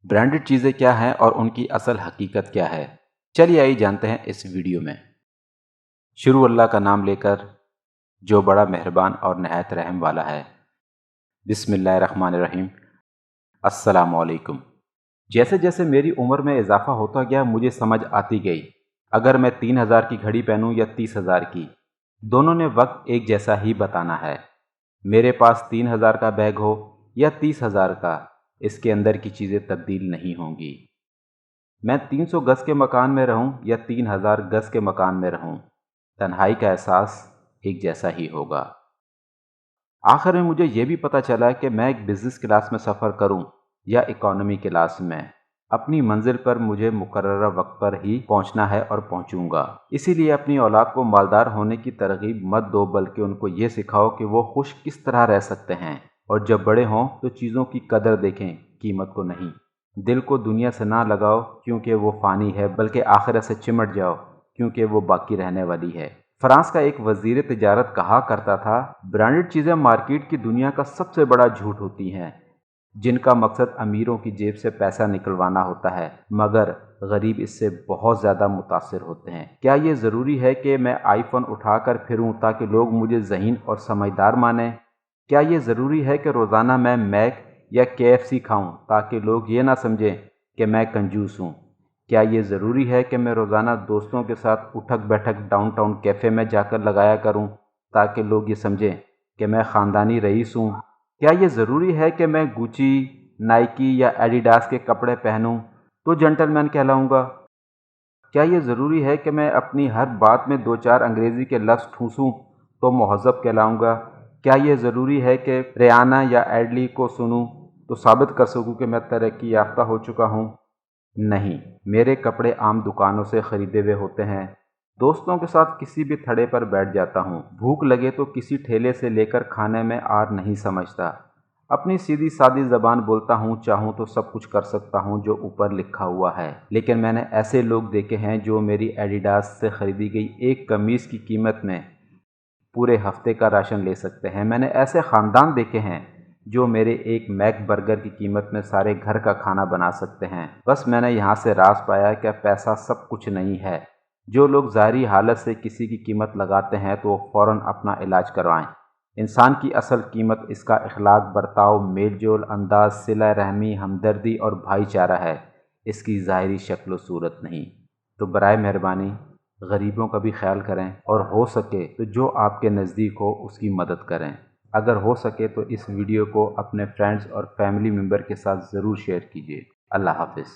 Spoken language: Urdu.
برانڈڈ چیزیں کیا ہیں اور ان کی اصل حقیقت کیا ہے؟ چلیے آئیے جانتے ہیں اس ویڈیو میں۔ شروع اللہ کا نام لے کر جو بڑا مہربان اور نہایت رحم والا ہے۔ بسم اللہ الرحمن الرحیم۔ السلام علیکم۔ جیسے جیسے میری عمر میں اضافہ ہوتا گیا مجھے سمجھ آتی گئی، اگر میں 3000 کی گھڑی پہنوں یا 30,000 کی، دونوں نے وقت ایک جیسا ہی بتانا ہے۔ میرے پاس 3000 کا بیگ ہو یا 30,000 کا، اس کے اندر کی چیزیں تبدیل نہیں ہوں گی۔ میں 300 گز کے مکان میں رہوں یا 3000 گز کے مکان میں رہوں، تنہائی کا احساس ایک جیسا ہی ہوگا۔ آخر میں مجھے یہ بھی پتہ چلا کہ میں ایک بزنس کلاس میں سفر کروں یا اکانومی کلاس میں، اپنی منزل پر مجھے مقررہ وقت پر ہی پہنچنا ہے اور پہنچوں گا۔ اسی لیے اپنی اولاد کو مالدار ہونے کی ترغیب مت دو، بلکہ ان کو یہ سکھاؤ کہ وہ خوش کس طرح رہ سکتے ہیں، اور جب بڑے ہوں تو چیزوں کی قدر دیکھیں، قیمت کو نہیں۔ دل کو دنیا سے نہ لگاؤ کیونکہ وہ فانی ہے، بلکہ آخرت سے چمٹ جاؤ کیونکہ وہ باقی رہنے والی ہے۔ فرانس کا ایک وزیر تجارت کہا کرتا تھا، برانڈڈ چیزیں مارکیٹ کی دنیا کا سب سے بڑا جھوٹ ہوتی ہیں، جن کا مقصد امیروں کی جیب سے پیسہ نکلوانا ہوتا ہے، مگر غریب اس سے بہت زیادہ متاثر ہوتے ہیں۔ کیا یہ ضروری ہے کہ میں آئی فون اٹھا کر پھروں تاکہ لوگ مجھے ذہین اور سمجھدار مانیں؟ کیا یہ ضروری ہے کہ روزانہ میں میک یا KFC کھاؤں تاکہ لوگ یہ نہ سمجھیں کہ میں کنجوس ہوں؟ کیا یہ ضروری ہے کہ میں روزانہ دوستوں کے ساتھ اٹھک بیٹھک ڈاؤن ٹاؤن کیفے میں جا کر لگایا کروں تاکہ لوگ یہ سمجھیں کہ میں خاندانی رئیس ہوں؟ کیا یہ ضروری ہے کہ میں گوچی، نائکی یا ایڈیڈاس کے کپڑے پہنوں تو جنٹل مین کہلاؤں گا؟ کیا یہ ضروری ہے کہ میں اپنی ہر بات میں 2-4 انگریزی کے لفظ ٹھونسوں تو مہذب کہلاؤں گا؟ کیا یہ ضروری ہے کہ ریانہ یا ایڈلی کو سنوں تو ثابت کر سکوں کہ میں ترقی یافتہ ہو چکا ہوں؟ نہیں، میرے کپڑے عام دکانوں سے خریدے ہوئے ہوتے ہیں، دوستوں کے ساتھ کسی بھی تھڑے پر بیٹھ جاتا ہوں، بھوک لگے تو کسی ٹھیلے سے لے کر کھانے میں آر نہیں سمجھتا، اپنی سیدھی سادی زبان بولتا ہوں، چاہوں تو سب کچھ کر سکتا ہوں جو اوپر لکھا ہوا ہے۔ لیکن میں نے ایسے لوگ دیکھے ہیں جو میری ایڈیڈاس سے خریدی گئی ایک قمیص کی قیمت میں پورے ہفتے کا راشن لے سکتے ہیں۔ میں نے ایسے خاندان دیکھے ہیں جو میرے ایک میک برگر کی قیمت میں سارے گھر کا کھانا بنا سکتے ہیں۔ بس میں نے یہاں سے راز پایا کہ پیسہ سب کچھ نہیں ہے۔ جو لوگ ظاہری حالت سے کسی کی قیمت لگاتے ہیں تو وہ فوراً اپنا علاج کروائیں۔ انسان کی اصل قیمت اس کا اخلاق، برتاؤ، میل جول، انداز، صلہ رحمی، ہمدردی اور بھائی چارہ ہے، اس کی ظاہری شکل و صورت نہیں۔ تو برائے مہربانی غریبوں کا بھی خیال کریں، اور ہو سکے تو جو آپ کے نزدیک ہو اس کی مدد کریں۔ اگر ہو سکے تو اس ویڈیو کو اپنے فرینڈز اور فیملی ممبر کے ساتھ ضرور شیئر کیجیے۔ اللہ حافظ۔